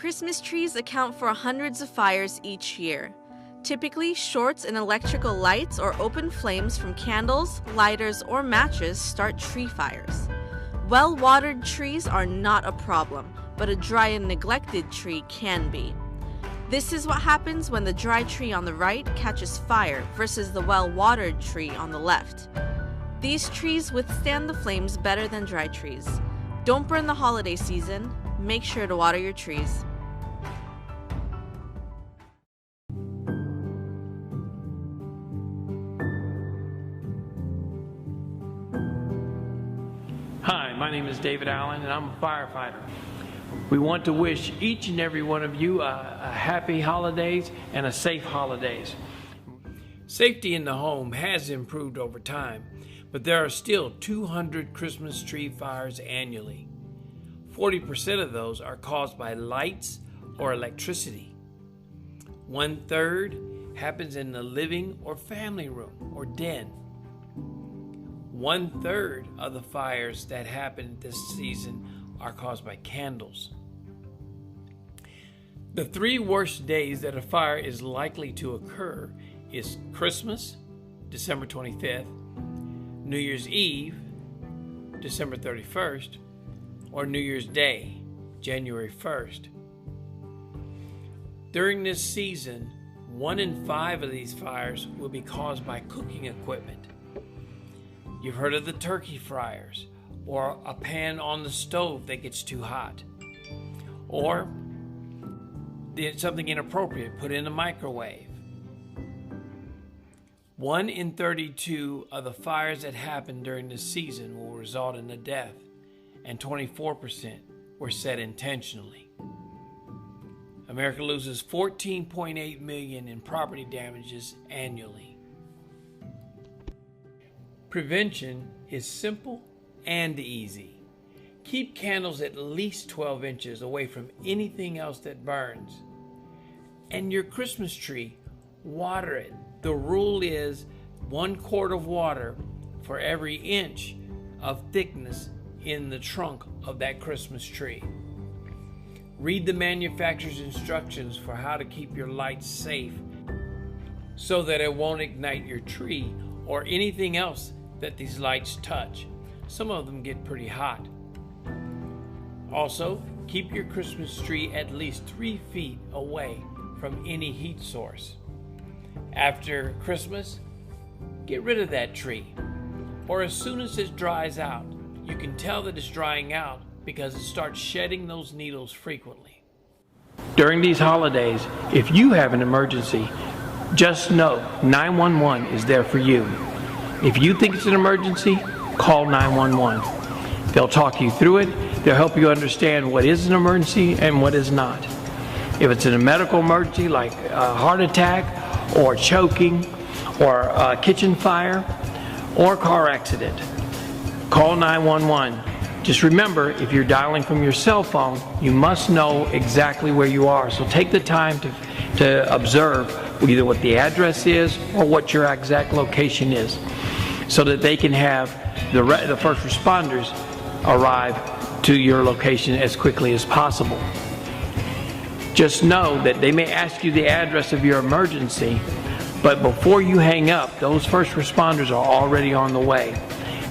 Christmas trees account for hundreds of fires each year. Typically, shorts in electrical lights or open flames from candles, lighters, or matches start tree fires. Well-watered trees are not a problem, but a dry and neglected tree can be. This is what happens when the dry tree on the right catches fire versus the well-watered tree on the left. These trees withstand the flames better than dry trees. Don't burn the holiday season. Make sure to water your trees. Hi, my name is David Allen and I'm a firefighter. We want to wish each and every one of you a happy holidays and a safe holidays. Safety in the home has improved over time, but there are still 200 Christmas tree fires annually. 40% of those are caused by lights or electricity. 1/3 happens in the living or family room or den. 1/3 of the fires that happen this season are caused by candles. The 3 worst days that a fire is likely to occur is Christmas, December 25th, New Year's Eve, December 31st, or New Year's Day, January 1st. During this season, 1 in 5 of these fires will be caused by cooking equipment. You've heard of the turkey fryers, or a pan on the stove that gets too hot, or something inappropriate put in the microwave. 1 in 32 of the fires that happen during this season will result in a death, and 24% were set intentionally. America loses $14.8 million in property damages annually. Prevention is simple and easy. Keep candles at least 12 inches away from anything else that burns. And your Christmas tree, water it. The rule is 1 quart of water for every inch of thickness in the trunk of that Christmas tree. Read the manufacturer's instructions for how to keep your lights safe so that it won't ignite your tree or anything else that these lights touch. Some of them get pretty hot. Also, keep your Christmas tree at least 3 feet away from any heat source. After Christmas, get rid of that tree. Or as soon as it dries out, you can tell that it's drying out because it starts shedding those needles frequently. During these holidays, if you have an emergency, just know 911 is there for you. If you think it's an emergency, call 911. They'll talk you through it. They'll help you understand what is an emergency and what is not. If it's a medical emergency like a heart attack or choking or a kitchen fire or car accident, call 911. Just remember, if you're dialing from your cell phone, you must know exactly where you are. So take the time to observe either what the address is or what your exact location is, so that they can have the first responders arrive to your location as quickly as possible. Just know that they may ask you the address of your emergency, but before you hang up, those first responders are already on the way.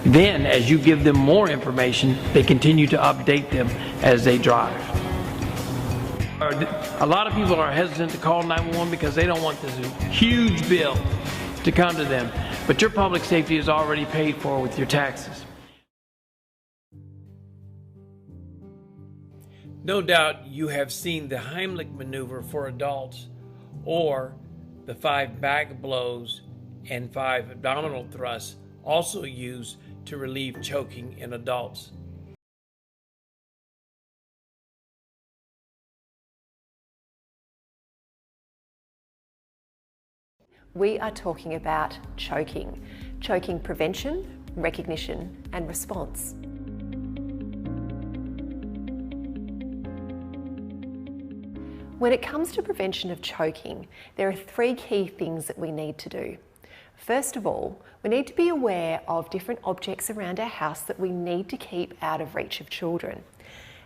Then, as you give them more information, they continue to update them as they drive. A lot of people are hesitant to call 911 because they don't want this huge bill to come to them. But your public safety is already paid for with your taxes. No doubt you have seen the Heimlich maneuver for adults, or the 5 back blows and 5 abdominal thrusts, also used to relieve choking in adults. We are talking about choking prevention, recognition, and response. When it comes to prevention of choking, there are 3 key things that we need to do. First of all, we need to be aware of different objects around our house that we need to keep out of reach of children.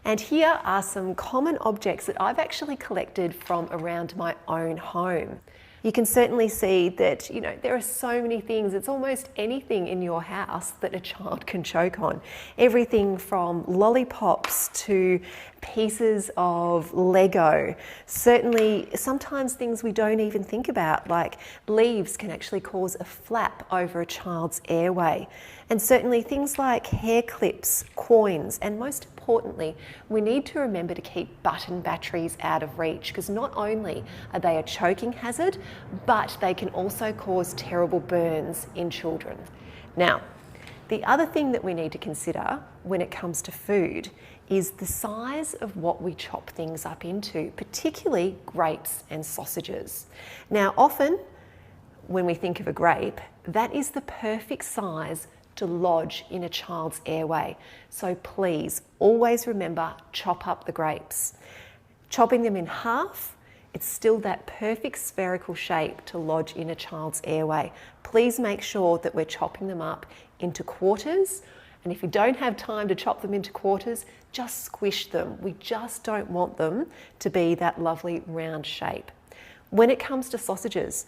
And here are some common objects that I've actually collected from around my own home. You can certainly see that, there are so many things. It's almost anything in your house that a child can choke on. Everything from lollipops to pieces of Lego. Certainly, sometimes things we don't even think about, like leaves, can actually cause a flap over a child's airway. And certainly things like hair clips, coins, and most importantly, we need to remember to keep button batteries out of reach, because not only are they a choking hazard, but they can also cause terrible burns in children. Now, the other thing that we need to consider when it comes to food is the size of what we chop things up into, particularly grapes and sausages. Now, often when we think of a grape, that is the perfect size to lodge in a child's airway. So please always remember, chop up the grapes. Chopping them in half, it's still that perfect spherical shape to lodge in a child's airway. Please make sure that we're chopping them up into quarters. And if you don't have time to chop them into quarters, just squish them. We just don't want them to be that lovely round shape. When it comes to sausages,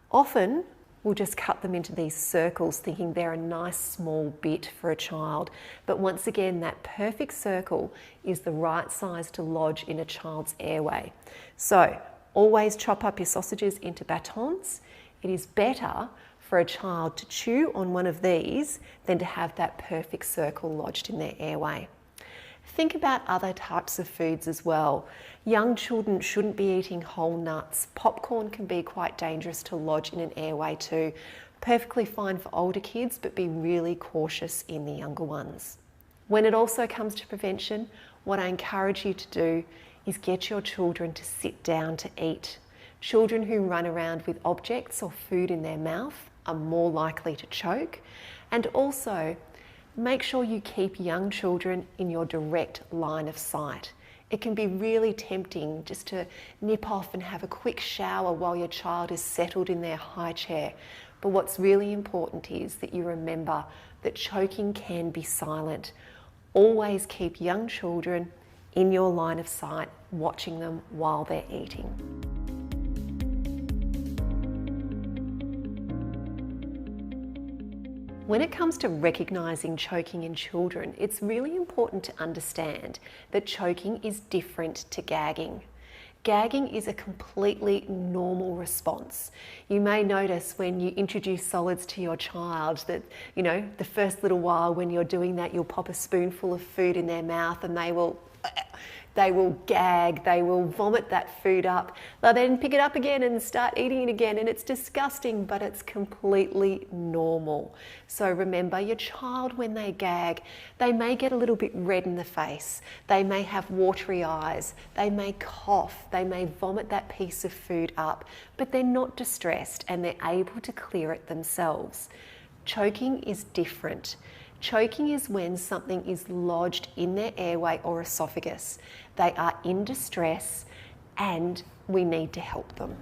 often we'll just cut them into these circles thinking they're a nice small bit for a child. But once again, that perfect circle is the right size to lodge in a child's airway. So always chop up your sausages into batons. It is better for a child to chew on one of these than to have that perfect circle lodged in their airway. Think about other types of foods as well. Young children shouldn't be eating whole nuts. Popcorn can be quite dangerous to lodge in an airway too. Perfectly fine for older kids, but be really cautious in the younger ones. When it also comes to prevention, what I encourage you to do is get your children to sit down to eat. Children who run around with objects or food in their mouth are more likely to choke. And also, make sure you keep young children in your direct line of sight. It can be really tempting just to nip off and have a quick shower while your child is settled in their high chair. But what's really important is that you remember that choking can be silent. Always keep young children in your line of sight, watching them while they're eating. When it comes to recognising choking in children, it's really important to understand that choking is different to gagging. Gagging is a completely normal response. You may notice when you introduce solids to your child that, the first little while when you're doing that, you'll pop a spoonful of food in their mouth and they will gag, they will vomit that food up. They'll then pick it up again and start eating it again, and it's disgusting, but it's completely normal. So remember, your child, when they gag, they may get a little bit red in the face, they may have watery eyes, they may cough, they may vomit that piece of food up, but they're not distressed and they're able to clear it themselves. Choking is different. Choking is when something is lodged in their airway or esophagus. They are in distress and we need to help them.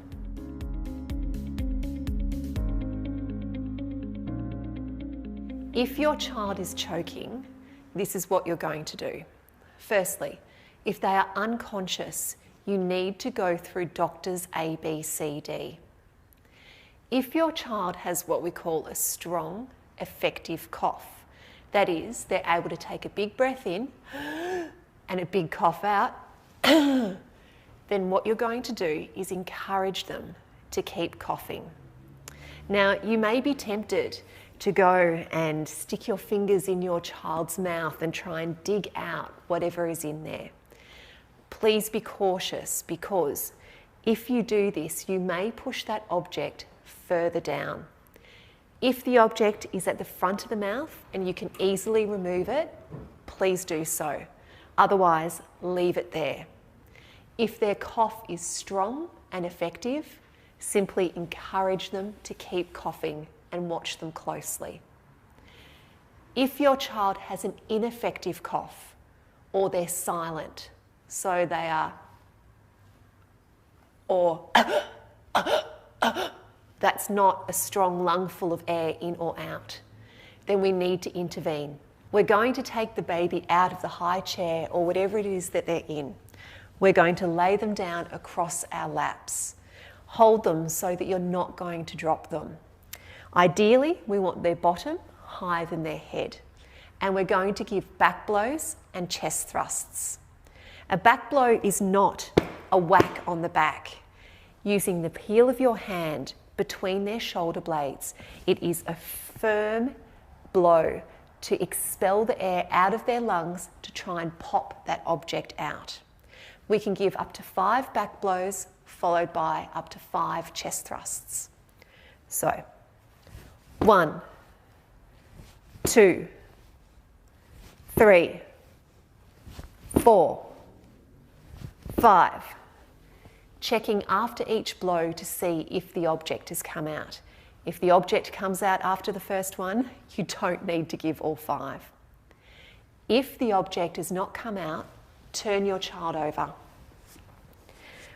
If your child is choking, this is what you're going to do. Firstly, if they are unconscious, you need to go through doctor's ABCD. If your child has what we call a strong, effective cough, that is, they're able to take a big breath in and a big cough out, then what you're going to do is encourage them to keep coughing. Now, you may be tempted to go and stick your fingers in your child's mouth and try and dig out whatever is in there. Please be cautious, because if you do this, you may push that object further down. If the object is at the front of the mouth and you can easily remove it, please do so. Otherwise, leave it there. If their cough is strong and effective, simply encourage them to keep coughing and watch them closely. If your child has an ineffective cough or they're silent, so they are, or that's not a strong lungful of air in or out, then we need to intervene. We're going to take the baby out of the high chair or whatever it is that they're in. We're going to lay them down across our laps. Hold them so that you're not going to drop them. Ideally, we want their bottom higher than their head. And we're going to give back blows and chest thrusts. A back blow is not a whack on the back. Using the heel of your hand between their shoulder blades, it is a firm blow to expel the air out of their lungs to try and pop that object out. We can give up to 5 back blows followed by up to 5 chest thrusts. So, 1, 2, 3, 4, 5. Checking after each blow to see if the object has come out. If the object comes out after the first one, you don't need to give all 5. If the object has not come out, turn your child over.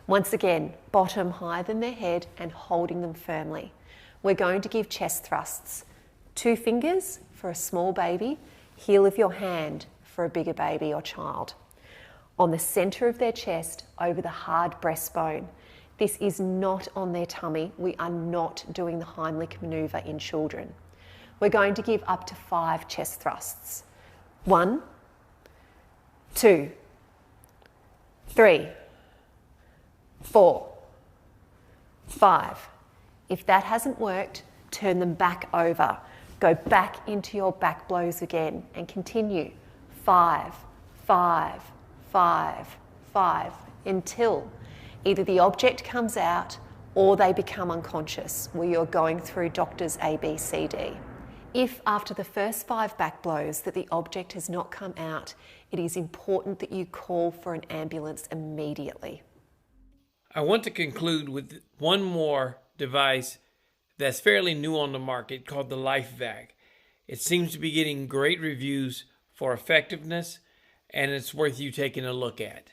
Once again, bottom higher than their head and holding them firmly. We're going to give chest thrusts. 2 fingers for a small baby, heel of your hand for a bigger baby or child. On the centre of their chest, over the hard breastbone. This is not on their tummy. We are not doing the Heimlich manoeuvre in children. We're going to give up to 5 chest thrusts. 1, 2, 3, 4, 5. If that hasn't worked, turn them back over. Go back into your back blows again and continue. 5, 5, 5, 5, until either the object comes out or they become unconscious, where you're going through doctor's A, B, C, D. If after the first 5 back blows that the object has not come out, it is important that you call for an ambulance immediately. I want to conclude with one more device that's fairly new on the market called the LifeVac. It seems to be getting great reviews for effectiveness, and it's worth you taking a look at.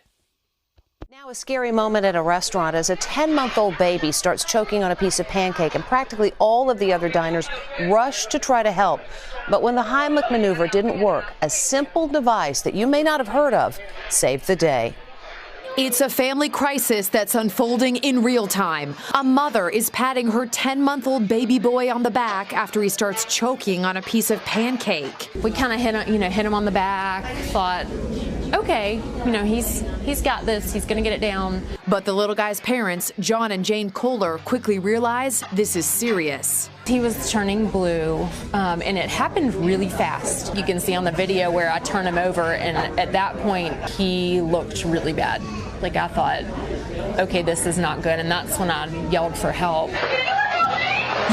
Now a scary moment at a restaurant as a 10-month-old baby starts choking on a piece of pancake, and practically all of the other diners rush to try to help. But when the Heimlich maneuver didn't work, a simple device that you may not have heard of saved the day. It's a family crisis that's unfolding in real time. A mother is patting her 10-month-old baby boy on the back after he starts choking on a piece of pancake. We kind of hit him on the back, thought, okay, he's got this, he's gonna get it down. But the little guy's parents, John and Jane Kohler, quickly realize this is serious. He was turning blue, and it happened really fast. You can see on the video where I turn him over, and at that point, he looked really bad. Like, I thought, okay, this is not good, and that's when I yelled for help.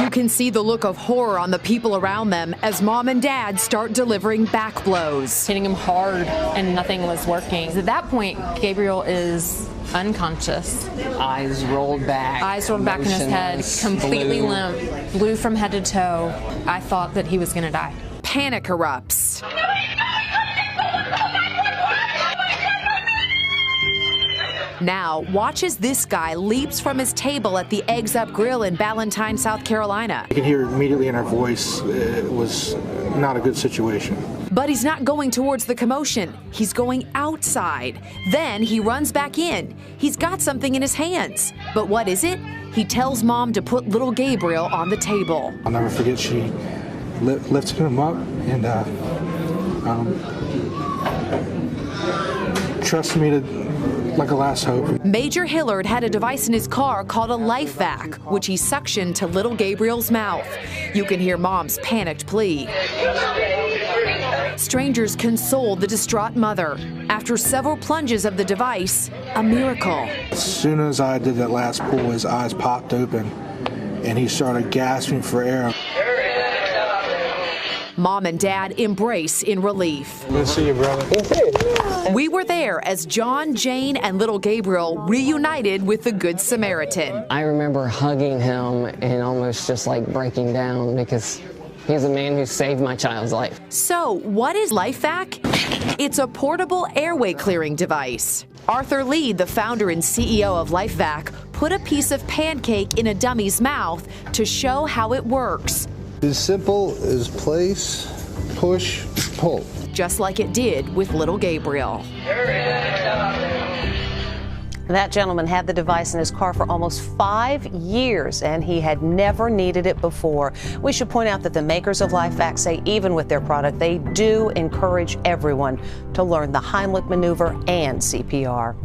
You can see the look of horror on the people around them as mom and dad start delivering back blows. Hitting him hard, and nothing was working. At that point, Gabriel is unconscious. Eyes rolled back. Eyes rolled back in his head, completely limp, blue from head to toe. I thought that he was gonna die. Panic erupts. Now, watch as this guy leaps from his table at the Eggs Up Grill in Ballantyne, South Carolina. You can hear immediately in our voice it was not a good situation. But he's not going towards the commotion. He's going outside. Then he runs back in. He's got something in his hands. But what is it? He tells mom to put little Gabriel on the table. I'll never forget, she lifted him up and trusted me to like a last hope. Major Hillard had a device in his car called a LifeVac, which he suctioned to little Gabriel's mouth. You can hear mom's panicked plea. Strangers consoled the distraught mother. After several plunges of the device, a miracle. As soon as I did that last pull, his eyes popped open and he started gasping for air. Mom and dad embrace in relief. Good to see you, brother. We were there as John, Jane, and little Gabriel reunited with the Good Samaritan. I remember hugging him and almost just like breaking down because he's a man who saved my child's life. So, what is LifeVac? It's a portable airway clearing device. Arthur Lee, the founder and CEO of LifeVac, put a piece of pancake in a dummy's mouth to show how it works. As simple as place, push, pull. just like it did with little Gabriel. That gentleman had the device in his car for almost 5 years, and he had never needed it before. We should point out that the makers of LifeVac say even with their product, they do encourage everyone to learn the Heimlich maneuver and CPR.